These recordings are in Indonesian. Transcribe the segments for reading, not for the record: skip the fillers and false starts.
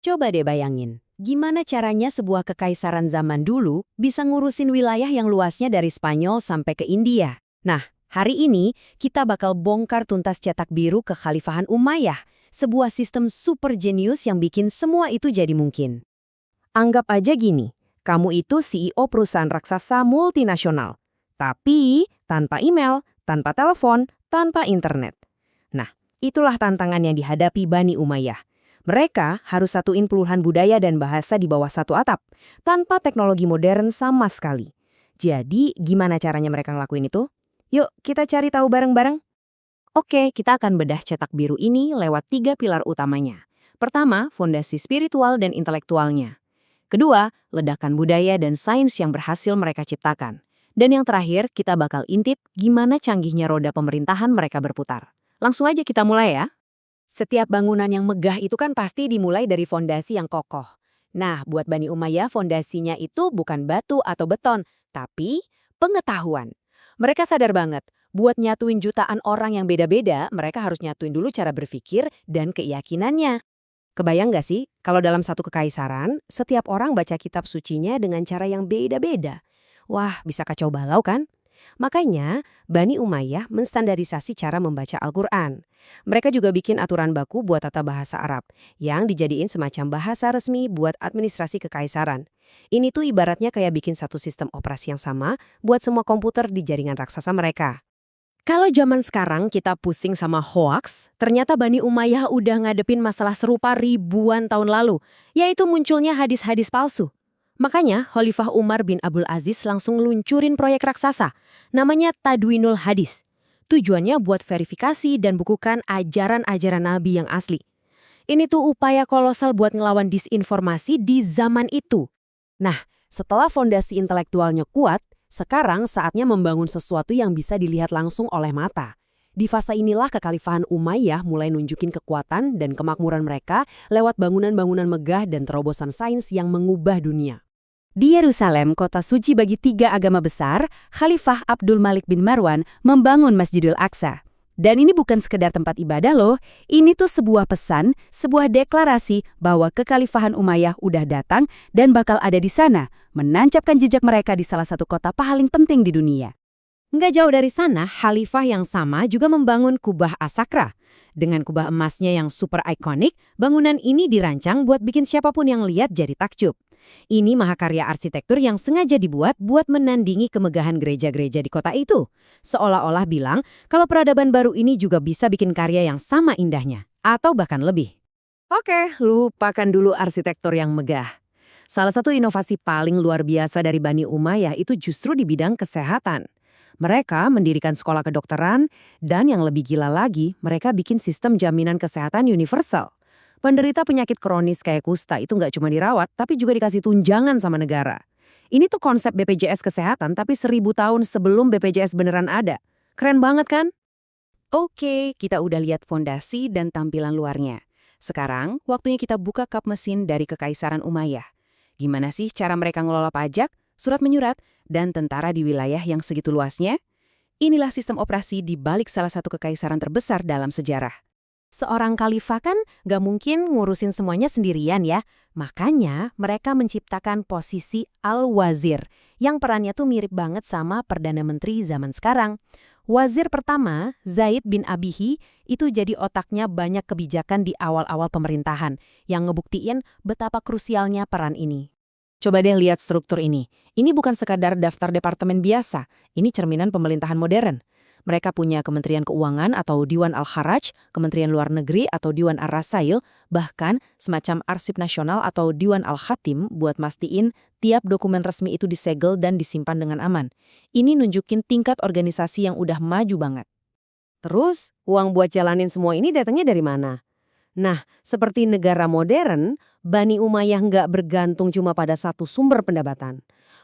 Coba deh bayangin, gimana caranya sebuah kekaisaran zaman dulu bisa ngurusin wilayah yang luasnya dari Spanyol sampai ke India. Nah, hari ini kita bakal bongkar tuntas cetak biru kekhalifahan Umayyah, sebuah sistem super jenius yang bikin semua itu jadi mungkin. Anggap aja gini, kamu itu CEO perusahaan raksasa multinasional, tapi tanpa email, tanpa telepon, tanpa internet. Nah, itulah tantangan yang dihadapi Bani Umayyah. Mereka harus satuin puluhan budaya dan bahasa di bawah satu atap, tanpa teknologi modern sama sekali. Jadi, gimana caranya mereka ngelakuin itu? Yuk, kita cari tahu bareng-bareng. Oke, kita akan bedah cetak biru ini lewat 3 pilar utamanya. Pertama, fondasi spiritual dan intelektualnya. Kedua, ledakan budaya dan sains yang berhasil mereka ciptakan. Dan yang terakhir, kita bakal intip gimana canggihnya roda pemerintahan mereka berputar. Langsung aja kita mulai ya. Setiap bangunan yang megah itu kan pasti dimulai dari fondasi yang kokoh. Nah, buat Bani Umayyah fondasinya itu bukan batu atau beton, tapi pengetahuan. Mereka sadar banget, buat nyatuin jutaan orang yang beda-beda, mereka harus nyatuin dulu cara berpikir dan keyakinannya. Kebayang nggak sih, kalau dalam satu kekaisaran, setiap orang baca kitab sucinya dengan cara yang beda-beda? Wah, bisa kacau balau kan? Makanya, Bani Umayyah menstandarisasi cara membaca Al-Quran. Mereka juga bikin aturan baku buat tata bahasa Arab, yang dijadiin semacam bahasa resmi buat administrasi kekaisaran. Ini tuh ibaratnya kayak bikin satu sistem operasi yang sama buat semua komputer di jaringan raksasa mereka. Kalau zaman sekarang kita pusing sama hoaks, ternyata Bani Umayyah udah ngadepin masalah serupa ribuan tahun lalu, yaitu munculnya hadis-hadis palsu. Makanya, Khalifah Umar bin Abdul Aziz langsung luncurin proyek raksasa, namanya Tadwinul Hadis. Tujuannya buat verifikasi dan bukukan ajaran-ajaran Nabi yang asli. Ini tuh upaya kolosal buat ngelawan disinformasi di zaman itu. Nah, setelah fondasi intelektualnya kuat, sekarang saatnya membangun sesuatu yang bisa dilihat langsung oleh mata. Di fase inilah kekhalifahan Umayyah mulai nunjukin kekuatan dan kemakmuran mereka lewat bangunan-bangunan megah dan terobosan sains yang mengubah dunia. Di Yerusalem, kota suci bagi 3 agama besar, Khalifah Abdul Malik bin Marwan membangun Masjidil Aqsa. Dan ini bukan sekedar tempat ibadah loh, ini tuh sebuah pesan, sebuah deklarasi bahwa kekhalifahan Umayyah udah datang dan bakal ada di sana, menancapkan jejak mereka di salah satu kota paling penting di dunia. Nggak jauh dari sana, khalifah yang sama juga membangun Kubah As-Sakra. Dengan kubah emasnya yang super ikonik, bangunan ini dirancang buat bikin siapapun yang lihat jadi takjub. Ini mahakarya arsitektur yang sengaja dibuat buat menandingi kemegahan gereja-gereja di kota itu. Seolah-olah bilang kalau peradaban baru ini juga bisa bikin karya yang sama indahnya, atau bahkan lebih. Oke, lupakan dulu arsitektur yang megah. Salah satu inovasi paling luar biasa dari Bani Umayyah itu justru di bidang kesehatan. Mereka mendirikan sekolah kedokteran, dan yang lebih gila lagi, mereka bikin sistem jaminan kesehatan universal. Penderita penyakit kronis kayak kusta itu nggak cuma dirawat, tapi juga dikasih tunjangan sama negara. Ini tuh konsep BPJS Kesehatan, tapi 1000 tahun sebelum BPJS beneran ada. Keren banget kan? Oke, kita udah lihat fondasi dan tampilan luarnya. Sekarang, waktunya kita buka kap mesin dari Kekaisaran Umayyah. Gimana sih cara mereka ngelola pajak, surat menyurat, dan tentara di wilayah yang segitu luasnya? Inilah sistem operasi di balik salah satu kekaisaran terbesar dalam sejarah. Seorang khalifah kan gak mungkin ngurusin semuanya sendirian ya. Makanya mereka menciptakan posisi Al-Wazir, yang perannya tuh mirip banget sama Perdana Menteri zaman sekarang. Wazir pertama, Zaid bin Abihi, itu jadi otaknya banyak kebijakan di awal-awal pemerintahan, yang ngebuktiin betapa krusialnya peran ini. Coba deh lihat struktur ini. Ini bukan sekadar daftar departemen biasa, ini cerminan pemerintahan modern. Mereka punya Kementerian Keuangan atau Diwan Al-Kharaj, Kementerian Luar Negeri atau Diwan Ar-Rasail, bahkan semacam Arsip Nasional atau Diwan Al-Khatim buat mastiin tiap dokumen resmi itu disegel dan disimpan dengan aman. Ini nunjukin tingkat organisasi yang udah maju banget. Terus, uang buat jalanin semua ini datangnya dari mana? Nah, seperti negara modern, Bani Umayyah nggak bergantung cuma pada satu sumber pendapatan.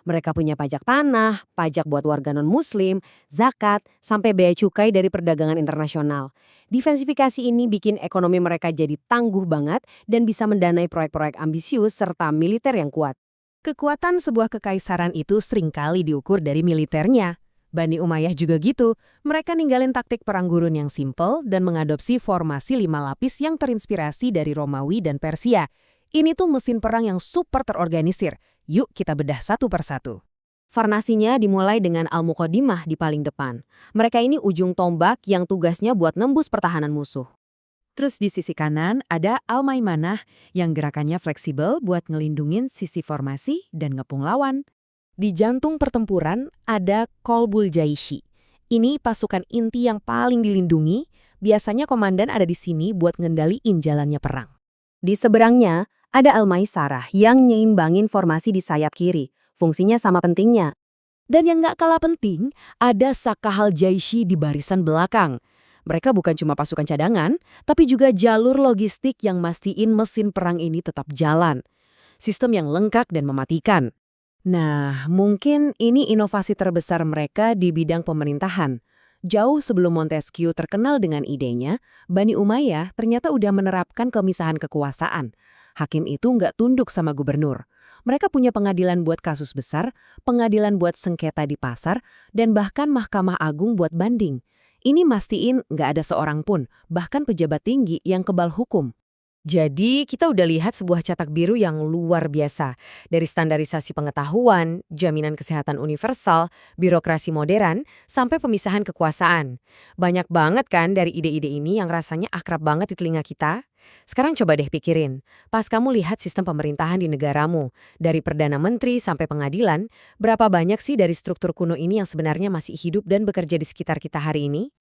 Mereka punya pajak tanah, pajak buat warga non-muslim, zakat, sampai bea cukai dari perdagangan internasional. Diversifikasi ini bikin ekonomi mereka jadi tangguh banget dan bisa mendanai proyek-proyek ambisius serta militer yang kuat. Kekuatan sebuah kekaisaran itu seringkali diukur dari militernya. Bani Umayyah juga gitu, mereka ninggalin taktik perang gurun yang simpel dan mengadopsi formasi 5 lapis yang terinspirasi dari Romawi dan Persia. Ini tuh mesin perang yang super terorganisir. Yuk kita bedah satu persatu. Farnasinya dimulai dengan Al-Muqaddimah di paling depan. Mereka ini ujung tombak yang tugasnya buat nembus pertahanan musuh. Terus di sisi kanan ada Al-Maimanah yang gerakannya fleksibel buat ngelindungin sisi formasi dan ngepung lawan. Di jantung pertempuran ada Qalbul Jaishi. Ini pasukan inti yang paling dilindungi, biasanya komandan ada di sini buat ngendaliin jalannya perang. Di seberangnya, ada Al-Maisarah yang nyeimbangin formasi di sayap kiri. Fungsinya sama pentingnya. Dan yang nggak kalah penting, ada Sakahal Jaishi di barisan belakang. Mereka bukan cuma pasukan cadangan, tapi juga jalur logistik yang mastiin mesin perang ini tetap jalan. Sistem yang lengkap dan mematikan. Nah, mungkin ini inovasi terbesar mereka di bidang pemerintahan. Jauh sebelum Montesquieu terkenal dengan idenya, Bani Umayyah ternyata udah menerapkan pemisahan kekuasaan. Hakim itu nggak tunduk sama gubernur. Mereka punya pengadilan buat kasus besar, pengadilan buat sengketa di pasar, dan bahkan Mahkamah Agung buat banding. Ini mastiin nggak ada seorang pun, bahkan pejabat tinggi yang kebal hukum. Jadi, kita udah lihat sebuah cetak biru yang luar biasa. Dari standarisasi pengetahuan, jaminan kesehatan universal, birokrasi modern, sampai pemisahan kekuasaan. Banyak banget kan dari ide-ide ini yang rasanya akrab banget di telinga kita? Sekarang coba deh pikirin, pas kamu lihat sistem pemerintahan di negaramu, dari Perdana Menteri sampai pengadilan, berapa banyak sih dari struktur kuno ini yang sebenarnya masih hidup dan bekerja di sekitar kita hari ini?